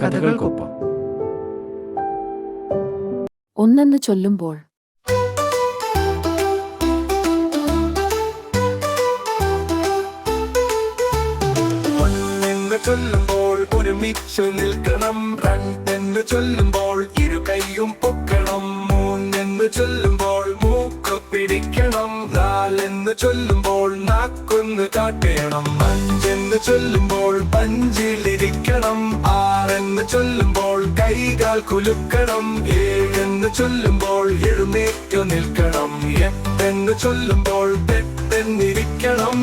കഥകൾക്കൊപ്പം. ഒന്നെന്ന് ചൊല്ലുമ്പോൾ ഒന്നെന്ന് ചൊല്ലുമ്പോൾ ഒരുമിച്ചു നിൽക്കണം. രണ്ടെന്ന് ചൊല്ലുമ്പോൾ ഇരു കൈയും പൊക്കണം. മൂന്നെന്ന് ചൊല്ലുമ്പോൾ മൂക്ക് പിടിക്കണം. നാലെന്ന് ചൊല്ലുമ്പോൾ നാക്കൊന്ന് കാട്ടണം. അഞ്ചെന്ന് ചൊല്ലുമ്പോൾ പഞ്ചിലിരിക്കണം. ആറെന്ന് ചൊല്ലുമ്പോൾ കൈകാൽ കുലുക്കണം. ഏഴെന്ന് ചൊല്ലുമ്പോൾ എഴുന്നേറ്റു നിൽക്കണം. എട്ടെന്ന് ചൊല്ലുമ്പോൾ തെറ്റെന്നിരിക്കണം.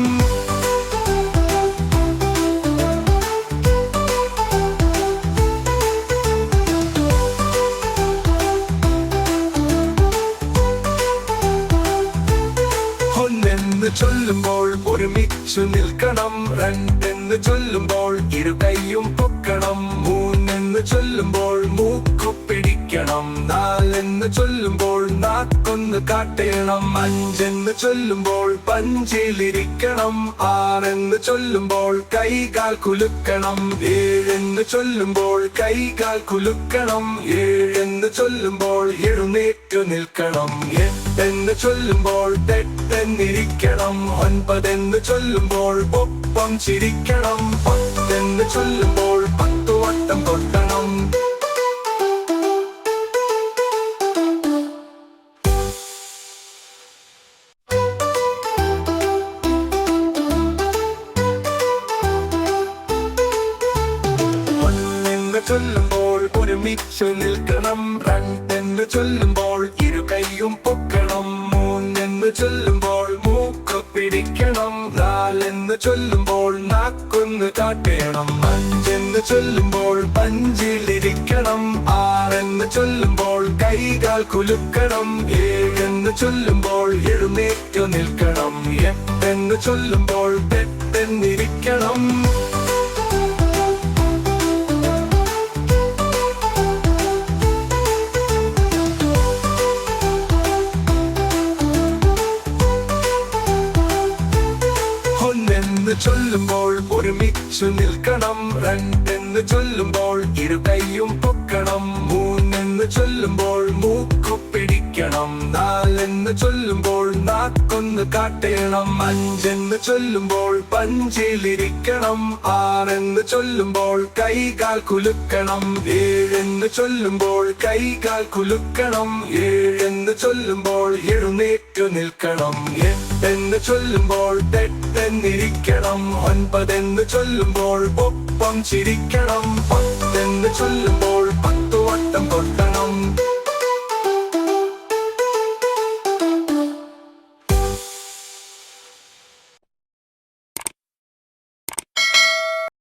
ഒന്നെന്ന് ചൊല്ലുമ്പോൾ ഒരുമിച്ചു നിൽക്കണം. രണ്ടെന്ന് ചൊല്ലുമ്പോൾ ഇരു കൈയും പൊക്കണം. മൂന്നെന്ന് ചൊല്ലുമ്പോൾ മൂക്കു പിടിക്കണം. നാലെന്ന് ചൊല്ലുമ്പോൾ നാക്കൊന്ന് കാട്ടണം. അഞ്ചെന്ന് ചൊല്ലുമ്പോൾ പഞ്ചിലിരിക്കണം. ആറെന്ന് ചൊല്ലുമ്പോൾ കൈകാൽ കുലുക്കണം. ഏഴെന്ന് ചൊല്ലുമ്പോൾ കൈകാൽ കുലുക്കണം. ഏഴെന്ന് ചൊല്ലുമ്പോൾ എഴുന്നേറ്റു നിൽക്കണം. എട്ടെന്ന് ചൊല്ലുമ്പോൾ തെറ്റെന്നിരിക്കണം. ഒൻപതെന്ന് ചൊല്ലുമ്പോൾ ഒപ്പം ചിരിക്കണം. പത്തെന്ന് ചൊല്ലുമ്പോൾ 10 വട്ടം കൊട്ടണം. ഒന്നെന്ന് ചൊല്ലുമ്പോൾ ഒരുമിച്ചു നിൽക്കണം. രണ്ടെന്ന് ചൊല്ലുമ്പോൾ ഇരു കൈയും പൊക്കണം. മൂന്നെന്ന് ചൊല്ലുമ്പോൾ മൂക്ക് പിടിക്കണം. നാലെന്ന് ചൊല്ലുമ്പോൾ നാക്കൊന്ന് കാട്ടണം. അഞ്ചെന്ന് ചൊല്ലുമ്പോൾ പഞ്ചിലിരിക്കണം. ആറെന്ന് ചൊല്ലുമ്പോൾ കൈകാൽ കുലുക്കണം. ഏഴെന്ന് ചൊല്ലുമ്പോൾ എഴുന്നേറ്റു നിൽക്കണം. എട്ടെന്ന് ചൊല്ലുമ്പോൾ തെറ്റെന്നിരിക്കണം. ഒന്നെന്ന് ചൊല്ലുമ്പോൾ ഒരുമിച്ചു നിൽക്കണം. രണ്ടെന്ന് ചൊല്ലുമ്പോൾ ഇരു കൈയും പൊക്കണം. മൂന്നെന്ന് ചൊല്ലുമ്പോൾ മൂക്കു പിടിക്കണം. നാലെന്ന് ചൊല്ലുമ്പോൾ നാക്കൊന്ന് കാട്ടണം. അഞ്ചെന്ന് ചൊല്ലുമ്പോൾ പഞ്ചിലിരിക്കണം. ആറെന്ന് ചൊല്ലുമ്പോൾ കൈകാൽ കുലുക്കണം. ഏഴെന്ന് ചൊല്ലുമ്പോൾ കൈകാൽ കുലുക്കണം. ഏഴെന്ന് ചൊല്ലുമ്പോൾ എഴുന്നേറ്റു നിൽക്കണം. എട്ടെന്ന് ചൊല്ലുമ്പോൾ തെറ്റെന്നിരിക്കണം. ഒൻപതെന്ന് ചൊല്ലുമ്പോൾ ഒപ്പം ചിരിക്കണം. പത്തെന്ന് ചൊല്ലുമ്പോൾ